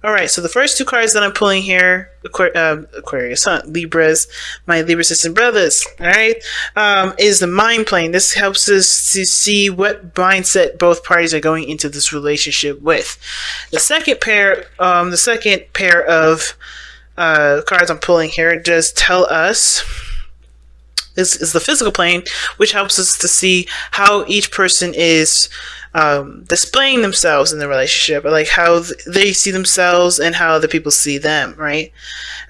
All right, so the first two cards that I'm pulling here, Aquarius, Libras, my Libra sisters and brothers, all right, is the mind plane. This helps us to see what mindset both parties are going into this relationship with. The second pair of cards I'm pulling here just tell us is the physical plane, which helps us to see how each person is displaying themselves in the relationship, like how they see themselves and how other people see them, right?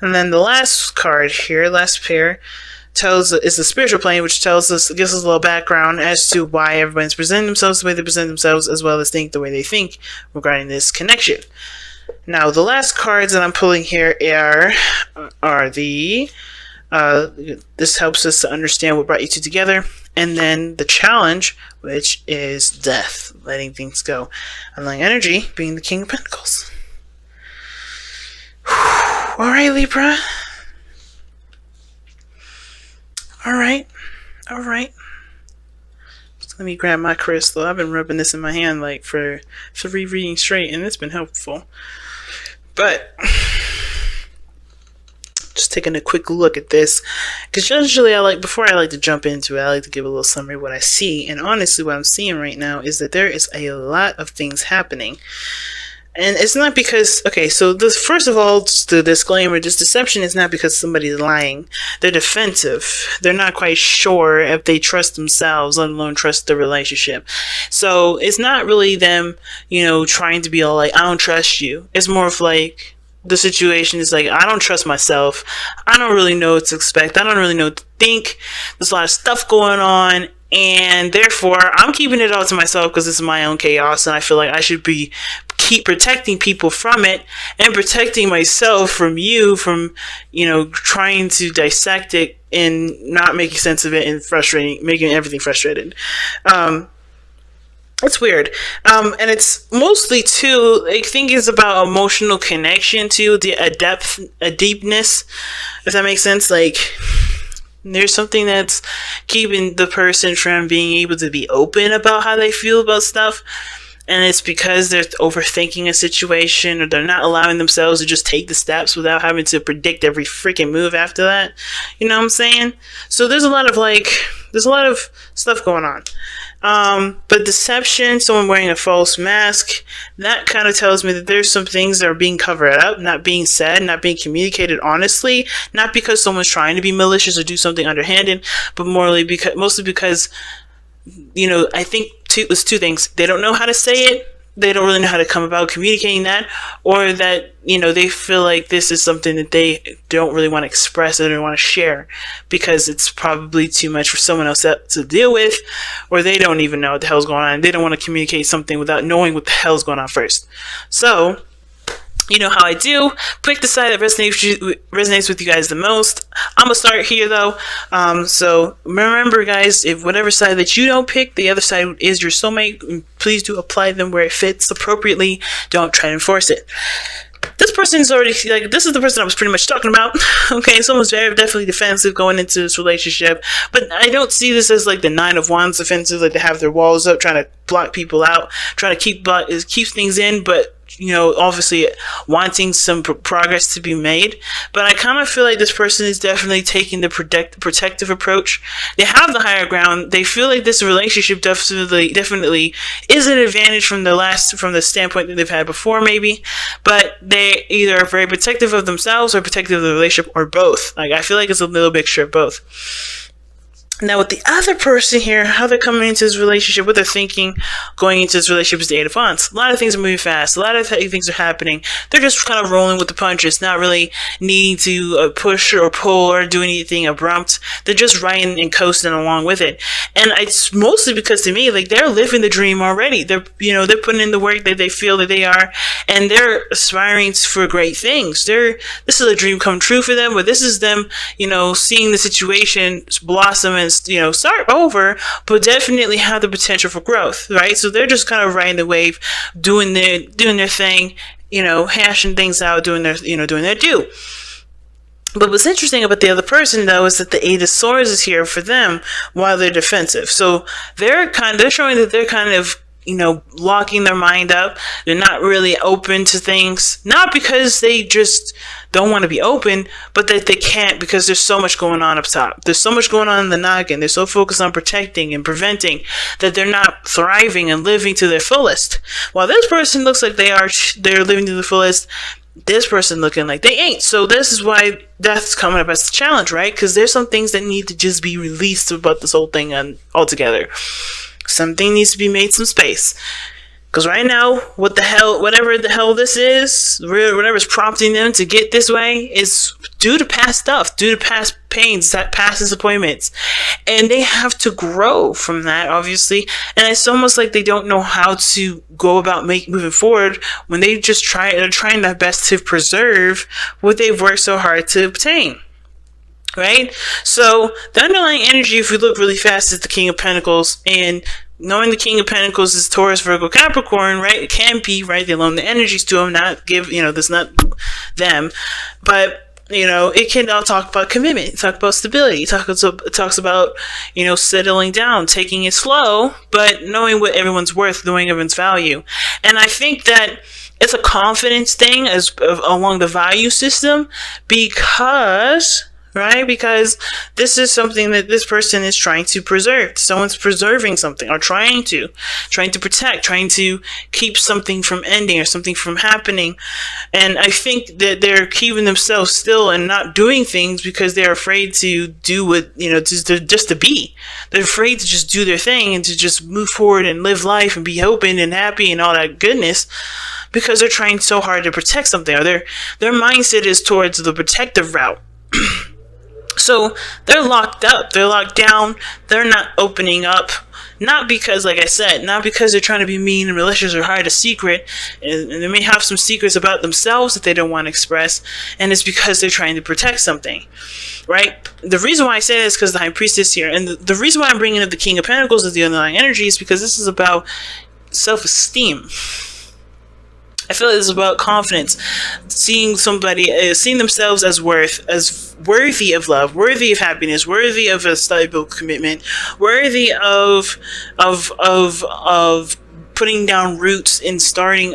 And then the last card here, last pair, is the spiritual plane, which gives us a little background as to why everyone's presenting themselves the way they present themselves, as well as think the way they think regarding this connection. Now, the last cards that I'm pulling here are the this helps us to understand what brought you two together. And then the challenge, which is death, letting things go. Unlike energy, being the King of Pentacles. All right, Libra. All right. So let me grab my crystal. I've been rubbing this in my hand like for 3 readings straight, and it's been helpful. But just taking a quick look at this, because usually before I like to jump into it, I like to give a little summary of what I see. And honestly, what I'm seeing right now is that there is a lot of things happening. And it's not because, okay, so first of all, just the disclaimer, this deception is not because somebody's lying. They're defensive. They're not quite sure if they trust themselves, let alone trust the relationship. So it's not really them, trying to be all like, I don't trust you. It's more of like, the situation is like, I don't trust myself. I don't really know what to expect. I don't really know what to think. There's a lot of stuff going on. And therefore, I'm keeping it all to myself because it's my own chaos. And I feel like I should keep protecting people from it and protecting myself from you, from, trying to dissect it and not making sense of it and making everything frustrated. It's weird. And it's mostly too, I think it's about emotional connection to a deepness, if that makes sense. Like, there's something that's keeping the person from being able to be open about how they feel about stuff. And it's because they're overthinking a situation, or they're not allowing themselves to just take the steps without having to predict every freaking move after that. You know what I'm saying? So there's a lot of stuff going on. But deception, someone wearing a false mask, that kind of tells me that there's some things that are being covered up, not being said, not being communicated honestly, not because someone's trying to be malicious or do something underhanded, but mostly because, I think it's two things. They don't know how to say it. They don't really know how to come about communicating that, or that, they feel like this is something that they don't really want to express or don't want to share because it's probably too much for someone else to deal with, or they don't even know what the hell's going on. They don't want to communicate something without knowing what the hell's going on first. So, you know how I do. Pick the side that resonates with you guys the most. I'm going to start here, though. So remember, guys, if whatever side that you don't pick, the other side is your soulmate, please do apply them where it fits appropriately. Don't try to enforce it. This person's already, this is the person I was pretty much talking about. Okay, someone's definitely defensive going into this relationship. But I don't see this as like the 9 of Wands defensive, like they have their walls up, trying to block people out, trying to keep things in, but obviously wanting some progress to be made. But I kind of feel like this person is definitely taking the protective approach. They have the higher ground. They feel like this relationship definitely is an advantage from the standpoint that they've had before, maybe. But they either are very protective of themselves or protective of the relationship, or both. Like, I feel like it's a little mixture of both. Now, with the other person here, how they're coming into this relationship, what they're thinking going into this relationship is the 8 of Wands. A lot of things are moving fast. A lot of things are happening. They're just kind of rolling with the punches, not really needing to push or pull or do anything abrupt. They're just riding and coasting along with it. And it's mostly because, to me, like, they're living the dream already. They're putting in the work that they feel that they are, and they're aspiring for great things. This is a dream come true for them, but this is them, seeing the situation blossom and start over, but definitely have the potential for growth, right? So they're just kind of riding the wave, doing their thing, hashing things out, doing their due. But what's interesting about the other person, though, is that the 8 of Swords is here for them while they're defensive. So they're showing that they're kind of locking their mind up. They're not really open to things, not because they just don't want to be open, but that they can't because there's so much going on up top. There's so much going on in the noggin. They're so focused on protecting and preventing that they're not thriving and living to their fullest. While this person looks like they're living to the fullest, this person looking like they ain't. So this is why that's coming up as a challenge, right? Because there's some things that need to just be released about this whole thing altogether. Something needs to be made some space. Because right now, whatever the hell this is, whatever's prompting them to get this way is due to past stuff, due to past pains, past disappointments. And they have to grow from that, obviously. And it's almost like they don't know how to go about moving forward when they're trying their best to preserve what they've worked so hard to obtain. Right? So the underlying energy, if we look really fast, is the King of Pentacles. And knowing the King of Pentacles is Taurus, Virgo, Capricorn, right? It can be, right? They loan the energies to them, that's not them. But, it can all talk about commitment, talk about stability, it talks about, settling down, taking it slow, but knowing what everyone's worth, knowing everyone's value. And I think that it's a confidence thing along the value system because this is something that this person is trying to preserve. Someone's preserving something or trying to protect, trying to keep something from ending or something from happening. And I think that they're keeping themselves still and not doing things because they're afraid to do what, just to be. They're afraid to just do their thing and to just move forward and live life and be open and happy and all that goodness because they're trying so hard to protect something, or their mindset is towards the protective route. So they're locked up, they're locked down, they're not opening up, not because, like I said, not because they're trying to be mean and malicious or hide a secret, and they may have some secrets about themselves that they don't want to express, and it's because they're trying to protect something, right? The reason why I say this is because the High Priestess here, and the reason why I'm bringing up the King of Pentacles as the underlying energy is because this is about self-esteem. I feel like it's about confidence, seeing themselves as worthy of love, worthy of happiness, worthy of a stable commitment, worthy of putting down roots and starting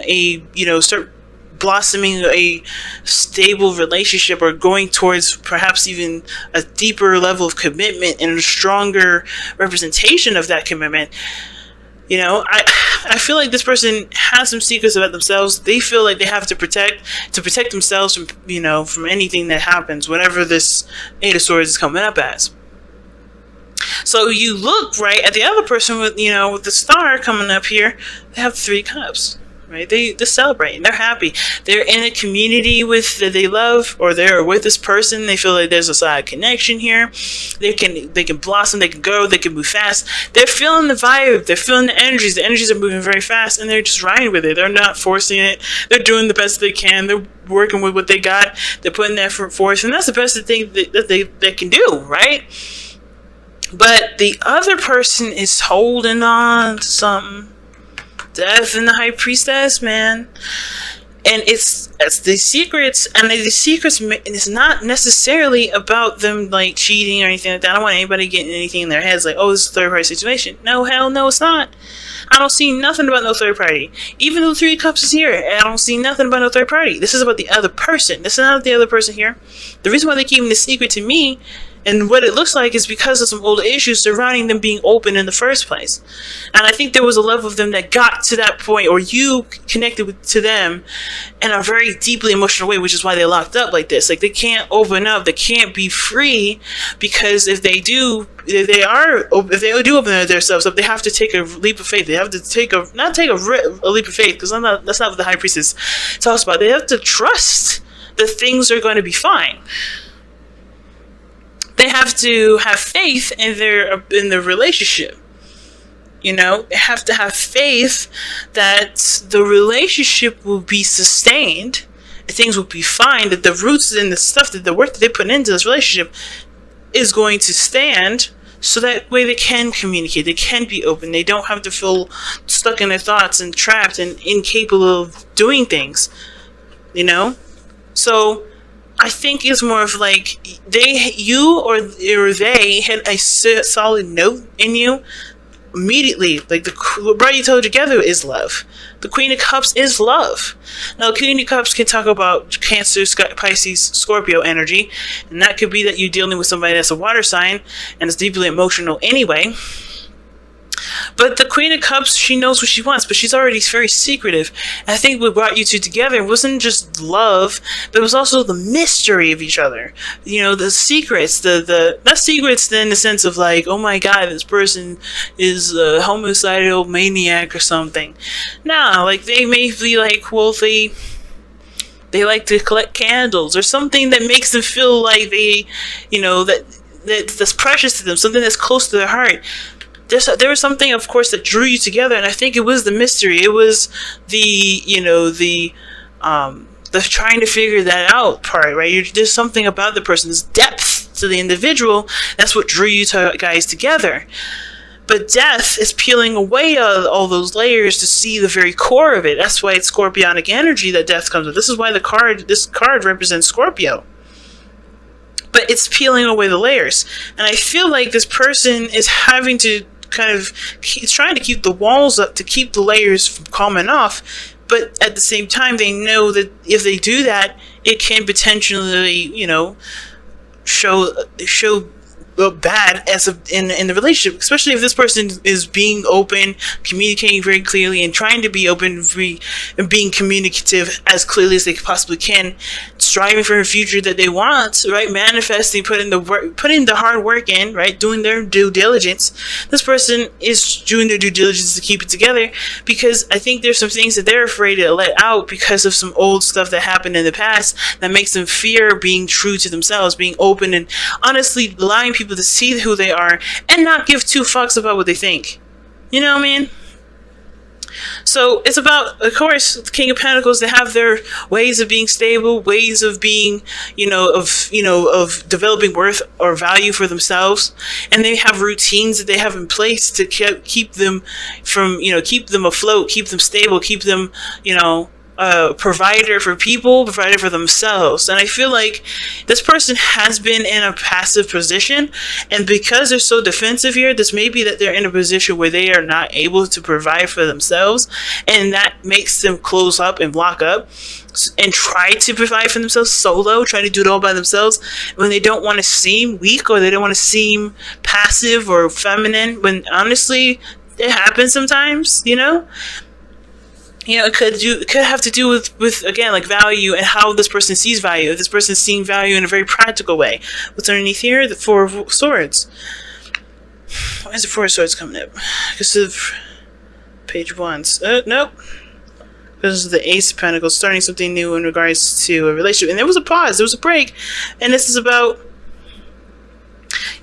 start blossoming a stable relationship, or going towards perhaps even a deeper level of commitment and a stronger representation of that commitment. I feel like this person has some secrets about themselves. They feel like they have to protect themselves from anything that happens, whatever this Eight of Swords is coming up as. So you look right at the other person with the Star coming up here. They have 3 cups. Right? They're celebrating. They're happy. They're in a community that they love, or they're with this person. They feel like there's a solid connection here. They can blossom. They can grow. They can move fast. They're feeling the vibe. They're feeling the energies. The energies are moving very fast, and they're just riding with it. They're not forcing it. They're doing the best they can. They're working with what they got. They're putting that effort forth, and that's the best thing that they can do, right? But the other person is holding on to something. Death and the High Priestess, man. And it's the secrets, and the secrets, it's not necessarily about them like cheating or anything like that. I don't want anybody getting anything in their heads like, oh, this is a third party situation. No, hell no, it's not. I don't see nothing about no third party. Even though 3 cups is here, I don't see nothing about no third party. This is about the other person. This is not the other person here. The reason why they're keeping this secret to me and what it looks like is because of some older issues surrounding them being open in the first place. And I think there was a level of them that got to that point, or you connected to them in a very deeply emotional way, which is why they're locked up like this. Like, they can't open up, they can't be free, because if they do open themselves up, they have to take a leap of faith. They have to not take a leap of faith, because that's not what the High Priestess talks about. They have to trust that things are going to be fine. They have to have faith in their relationship. They have to have faith that the relationship will be sustained, things will be fine, that the roots and the stuff, that the work that they put into this relationship is going to stand, so that way they can communicate, they can be open, they don't have to feel stuck in their thoughts and trapped and incapable of doing things, So I think it's more of like you or they had a solid note in you immediately, like what brought you two together is love. The Queen of Cups is love. Now, the Queen of Cups can talk about Cancer, Pisces, Scorpio energy, and that could be that you're dealing with somebody that's a water sign and is deeply emotional anyway. But the Queen of Cups, she knows what she wants, but she's already very secretive. And I think what brought you two together wasn't just love, but it was also the mystery of each other. You know, the secrets, not secrets in the sense of like, oh my god, this person is a homicidal maniac or something. Nah, like they may be like, well, they like to collect candles or something that makes them feel like they, you know, that's precious to them, something that's close to their heart. There was something, of course, that drew you together, and I think it was the mystery. It was the trying to figure that out part, right? There's something about the person's depth to the individual. That's what drew you guys together. But death is peeling away all those layers to see the very core of it. That's why it's scorpionic energy that death comes with. This is why this card represents Scorpio. But it's peeling away the layers. And I feel like this person is having to trying to keep the walls up to keep the layers from coming off. But at the same time, they know that if they do that, it can potentially, you know, show bad in the relationship, especially if this person is being open, communicating very clearly, and trying to be open and being communicative as clearly as they possibly can, striving for a future that they want, right? Manifesting, putting the hard work in, right? Doing their due diligence. This person is doing their due diligence to keep it together, because I think there's some things that they're afraid to let out because of some old stuff that happened in the past that makes them fear being true to themselves, being open, and honestly allowing people to see who they are and not give two fucks about what they think. You know what I mean? So it's about, of course, the King of Pentacles. They have their ways of being stable, ways of being, of developing worth or value for themselves, and they have routines that they have in place to keep them from, keep them afloat, keep them stable, keep them, provider for people, provider for themselves. And I feel like this person has been in a passive position, and because they're so defensive here, this may be that they're in a position where they are not able to provide for themselves, and that makes them close up and block up and try to provide for themselves solo, try to do it all by themselves when they don't want to seem weak, or they don't want to seem passive or feminine, when honestly it happens sometimes. It could have to do with again, like value and how this person sees value. If this person's seeing value in a very practical way. What's underneath here? The Four of Swords. Why is the Four of Swords coming up? Because of page 1. Nope. Because of the Ace of Pentacles, starting something new in regards to a relationship. And there was a pause. There was a break. And this is about...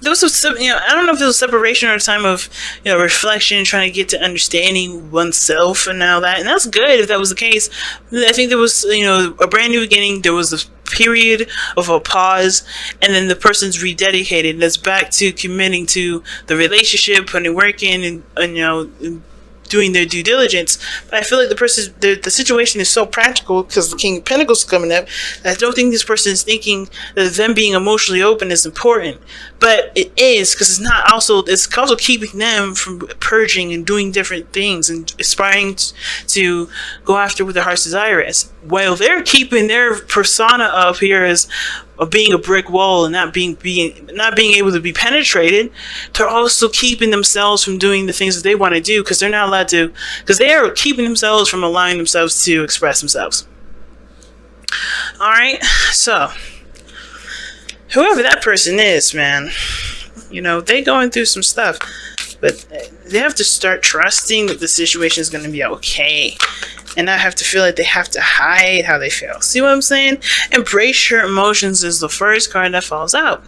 There was some, I don't know if it was separation or a time of, reflection, trying to get to understanding oneself and all that. And that's good if that was the case. I think there was, a brand new beginning. There was a period of a pause, and then the person's rededicated. And that's back to committing to the relationship, putting work in, and doing their due diligence. But I feel like the situation is so practical because the King of Pentacles is coming up. I don't think this person is thinking that them being emotionally open is important, but it is, because it's also keeping them from purging and doing different things and aspiring to go after what their heart's desire is, while they're keeping their persona up here as of being a brick wall and not being able to be penetrated. They're also keeping themselves from doing the things that they want to do, because they're not allowed to, because they are keeping themselves from allowing themselves to express themselves. Alright, so whoever that person is, man, they going through some stuff, but they have to start trusting that the situation is going to be okay, and not have to feel like they have to hide how they feel. See what I'm saying? Embrace your emotions is the first card that falls out.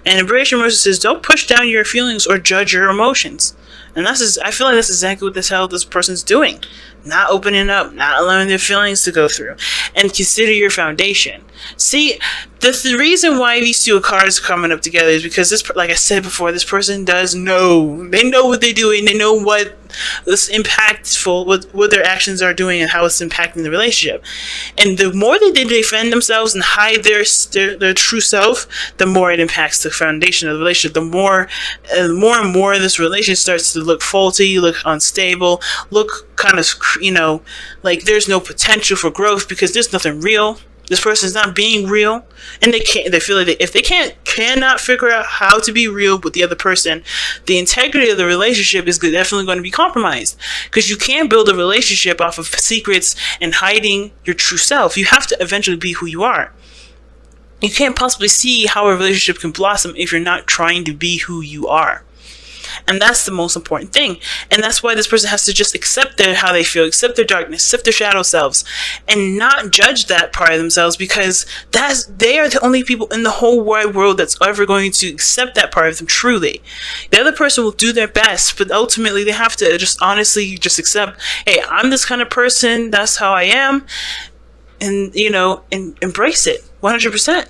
And embrace your emotions says, don't push down your feelings or judge your emotions. And I feel like that's exactly what the hell this person's doing. Not opening up, not allowing their feelings to go through. And consider your foundation. See, the reason why these two cards are coming up together is because this, like I said before, this person does know. They know what they're doing. They know what is impactful, what their actions are doing, and how it's impacting the relationship. And the more they defend themselves and hide their true self, the more it impacts the foundation of the relationship. The more and more this relationship starts to look faulty, look unstable, look kind of, like there's no potential for growth because there's nothing real. This person's not being real, and they feel like if they cannot figure out how to be real with the other person, the integrity of the relationship is definitely going to be compromised, because you can't build a relationship off of secrets and hiding your true self. You have to eventually be who you are. You can't possibly see how a relationship can blossom if you're not trying to be who you are. And that's the most important thing. And that's why this person has to just accept how they feel, accept their darkness, accept their shadow selves, and not judge that part of themselves, because they are the only people in the whole wide world that's ever going to accept that part of them truly. The other person will do their best, but ultimately they have to just honestly just accept, hey, I'm this kind of person, that's how I am, and, and embrace it 100%.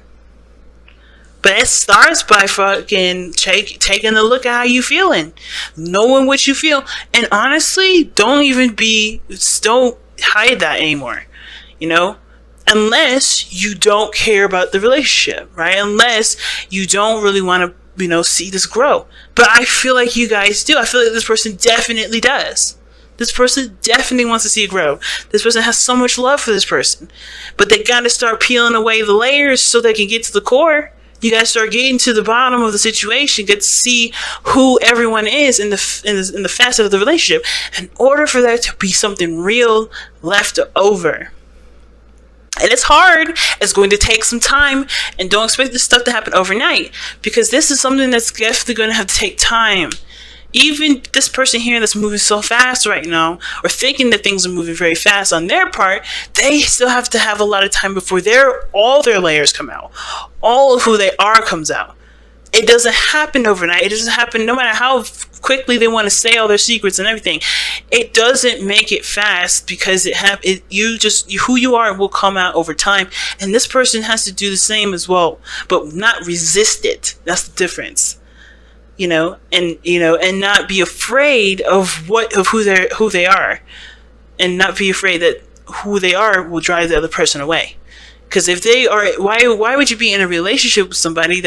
But it starts by fucking taking a look at how you feeling, knowing what you feel, and honestly, don't hide that anymore, unless you don't care about the relationship, right? Unless you don't really want to, see this grow. But I feel like you guys do. I feel like this person definitely does. This person definitely wants to see it grow. This person has so much love for this person, but they got to start peeling away the layers so they can get to the core. You guys start getting to the bottom of the situation, get to see who everyone is in the facet of the relationship, in order for there to be something real left over. And it's hard. It's going to take some time, and don't expect this stuff to happen overnight, because this is something that's definitely going to have to take time. Even this person here that's moving so fast right now, or thinking that things are moving very fast on their part, they still have to have a lot of time before all their layers come out. All of who they are comes out. It doesn't happen overnight. It doesn't happen no matter how quickly they want to say all their secrets and everything. It doesn't make it fast, because who you are will come out over time. And this person has to do the same as well, but not resist it. That's the difference. And not be afraid of who they are, and not be afraid that who they are will drive the other person away. Because if they are, why would you be in a relationship with somebody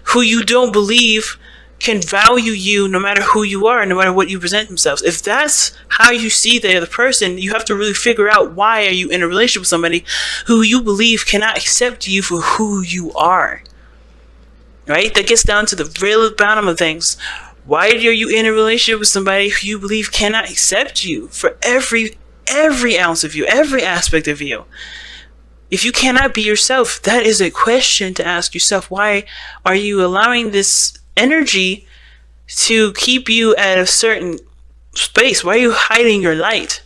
who you don't believe can value you, no matter who you are, no matter what you present themselves? If that's how you see the other person, you have to really figure out, why are you in a relationship with somebody who you believe cannot accept you for who you are? Right? That gets down to the real bottom of things. Why are you in a relationship with somebody who you believe cannot accept you for every ounce of you, every aspect of you? If you cannot be yourself, that is a question to ask yourself. Why are you allowing this energy to keep you at a certain space? Why are you hiding your light?